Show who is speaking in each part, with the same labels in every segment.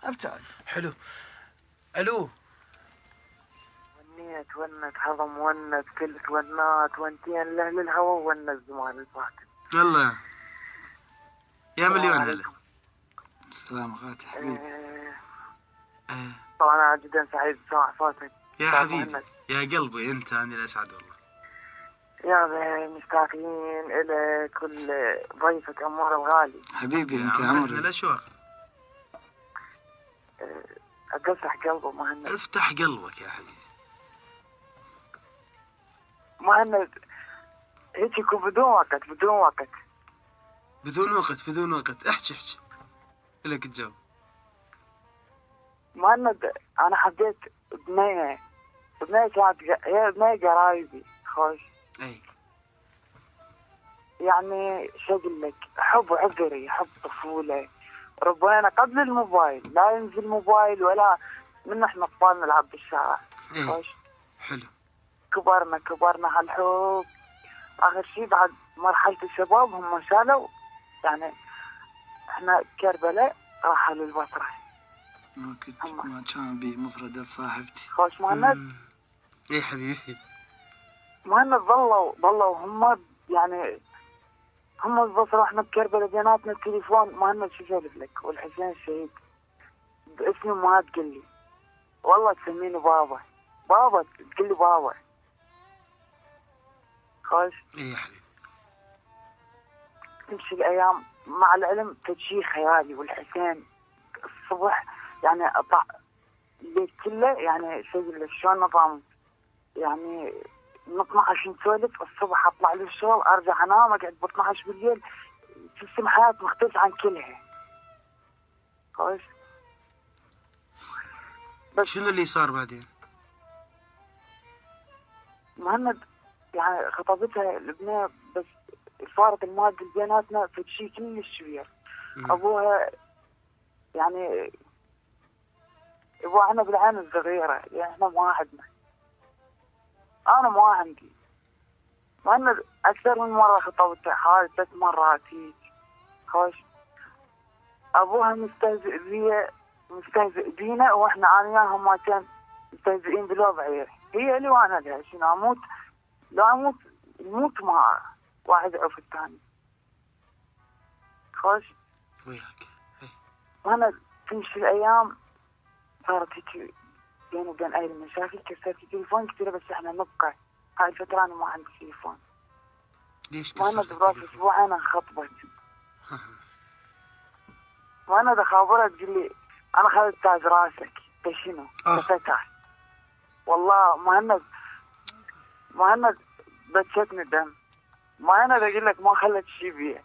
Speaker 1: ابتعد.
Speaker 2: حلو. الو.
Speaker 3: ونت هضم ونت كلت ونات ونتين له للهوا ونت زمان الفاتن.
Speaker 2: يلا يا مليون هلا.
Speaker 1: السلام اخواتي حبيبي.
Speaker 3: طبعا انا جدا سعيد بسماع صوتك
Speaker 2: يا حبيبي يا قلبي، انت اني الاسعد والله.
Speaker 3: يا مشتاقين الى كل ضيفك امور الغالي
Speaker 1: حبيبي انت عمري.
Speaker 2: الاشواق.
Speaker 3: افتح قلبه مهند.
Speaker 2: افتح قلبك يا حبيبي.
Speaker 3: مهند هيك يكون بدون وقت
Speaker 2: بدون وقت. احكي لك الجو.
Speaker 3: مهند انا حبيت بنية كانت هي بنية قرايبي خوش.
Speaker 2: اي
Speaker 3: يعني شو اقول لك، حب عذري، حب طفولة، ربينا قبل الموبايل، لا ينزل موبايل ولا من احنا اطفال نلعب بالشارع. خوش.
Speaker 2: حلو.
Speaker 3: كبرنا هالحب. اخر شيء بعد مرحلة الشباب هم شالوا، يعني احنا كربلاء راحوا للبصرة.
Speaker 1: ما كان بي مفردات صاحبتي.
Speaker 3: خوش مهند.
Speaker 2: اي حبيبي.
Speaker 3: مهند ظلوا هم، يعني هم البصرة واحنا بكربلاء بيناتنا التليفون. مهند شو جايب لك؟ والحسين الشهيد باسمي ما تقول لي والله، تسميني بابا تقول لي بابا. خوش.
Speaker 2: اي يا حبيبي.
Speaker 3: تمشي الايام مع العلم تجي خيالي، والحسين الصبح يعني اطلع البيت كله، يعني شو اقول لك شلون نظام، يعني من 12 نسولف الصبح اطلع للشغل ارجع انام اقعد ب 12 بالليل. تسم حياة مختلفة عن كلها. خوش.
Speaker 2: بس شنو اللي صار بعدين؟
Speaker 3: مهند يعني خطبتها البنية، بس صارت المادة بيناتنا في شيء كلش كبير. ابوها يعني ابوها بالعين الصغيرة، يعني احنا ما عندنا، انا ما عندي. مهند اكثر من مرة خطبتها، حوالي 3 مرات هيك. خوش. ابوها مستهزئ بينا، واحنا انا وياهم ما كان مستهزئين بالوضعية. هي اللي وانا لها شنو اموت، لا نموت مع واحد عرف الثاني. خوش.
Speaker 2: وياك.
Speaker 3: وانا تمشي الايام صارت هيك بيني وبين اهلي مشاكل، كسرت التليفون كثير، بس احنا نبقى. هاي الفترة انا ما عندي تليفون.
Speaker 2: ليش كسرت
Speaker 3: التليفون؟ وانا براس اسبوع انا انخطبت. وانا دا خابرها تقول لي انا خذت تاج راسك. انت شنو؟ كفتها. والله مهند بكتني دم. مهند اقول لك ما خلت شيء بيه.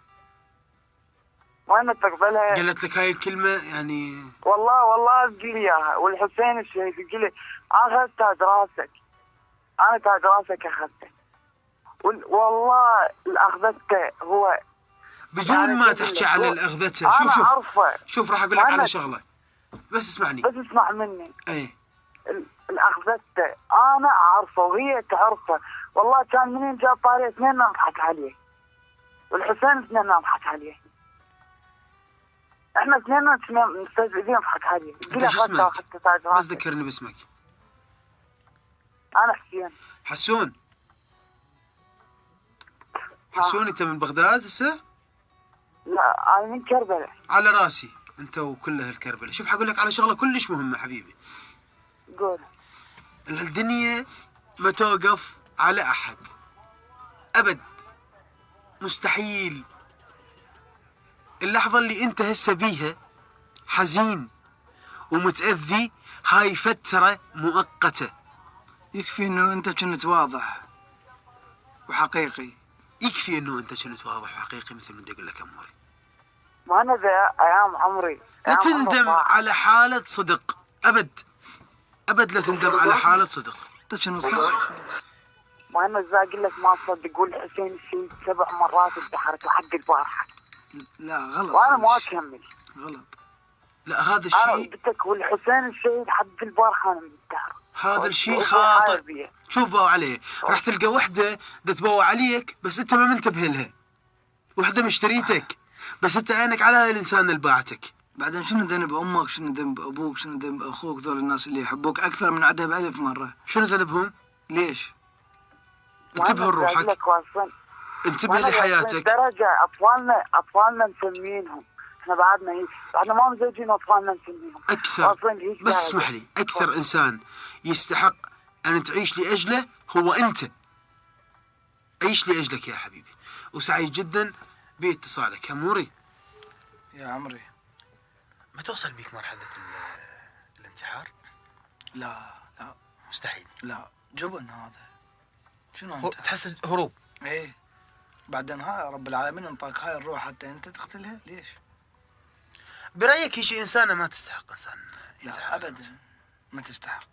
Speaker 3: مهند تقبلها.
Speaker 2: قالت لك هاي الكلمة يعني؟
Speaker 3: والله تقول لي اياها. والحسين الشهيد تقول لي انا اخذت تاج راسك، انا تاج راسك اخذته. والله الاخذته هو
Speaker 2: بدون يعني ما تحكي على الاخذته. شوف راح اقول لك على شغله، بس اسمعني.
Speaker 3: بس اسمع مني.
Speaker 2: اي
Speaker 3: الاخذته انا اعرفه وهي تعرفه. والله كان منين جاء طاري اثنين نضحك عليه، والحسين اثنين نضحك عليه، احنا اثنين مستهزئين نضحك عليه.
Speaker 2: انت شو اسمك؟ بس ذكرني باسمك.
Speaker 3: انا حسين.
Speaker 2: حسون انت من بغداد هسه؟
Speaker 3: لا انا من كربلاء.
Speaker 2: على راسي انت وكل اهل كربلاء. شوف حقول لك على شغله كلش مهمه حبيبي.
Speaker 3: قول.
Speaker 2: الدنيا ما توقف على احد ابد، مستحيل. اللحظه اللي انت هسه بيها حزين ومتاذي هاي فتره مؤقته.
Speaker 1: يكفي انه انت كنت واضح وحقيقي.
Speaker 2: يكفي انه انت كنت واضح وحقيقي مثل ما بدي اقول لك اموري.
Speaker 3: ما انا ذا ايام عمري.
Speaker 2: لا تندم على حالة صدق ابد لا تندم على حالة صدق.
Speaker 1: انت شنو صح؟
Speaker 3: ما انا ذا اقول لك ما تصدق. والحسين الشهيد 7 مرات انتحرت حق البارحة.
Speaker 1: لا غلط.
Speaker 3: وانا ما اكمل.
Speaker 1: غلط.
Speaker 2: لا هذا الشيء
Speaker 3: انا قلت لك والحسين الشهيد حق البارحة انا منتحر.
Speaker 2: هذا الشيء خاطئ. شوف باو عليه، راح تلقى وحده تبوع عليك بس انت ما منتبه لها، وحده مشتريتك بس انت عينك على هاي الانسان اللي باعتك.
Speaker 1: بعدين شنو ذنب امك، شنو ذنب ابوك، شنو ذنب اخوك، ذول الناس اللي يحبوك اكثر من عدها ب1000 مرة.
Speaker 2: شنو ذنبهم؟
Speaker 1: ليش؟
Speaker 2: انتبه لروحك، انتبه لحياتك.
Speaker 3: درجة اطفالنا مسمينهم، احنا بعدنا ما مزوجين واطفالنا مسمينهم.
Speaker 2: اكثر، بس اسمح لي، اكثر انسان يستحق ان تعيش لاجله هو انت. عيش لاجلك يا حبيبي، وسعيد جدا باتصالك. هموري
Speaker 1: يا عمري،
Speaker 2: ما توصل بيك مرحلة الانتحار؟
Speaker 1: لا
Speaker 2: مستحيل.
Speaker 1: لا، جبن هذا. شنو انت؟
Speaker 2: تحس هروب؟
Speaker 1: ايه. بعدين هاي رب العالمين انطاك هاي الروح حتى انت تقتلها، ليش؟
Speaker 2: برأيك هي شي انسانة ما تستحق انسان
Speaker 1: لا ابدا ما تستحق.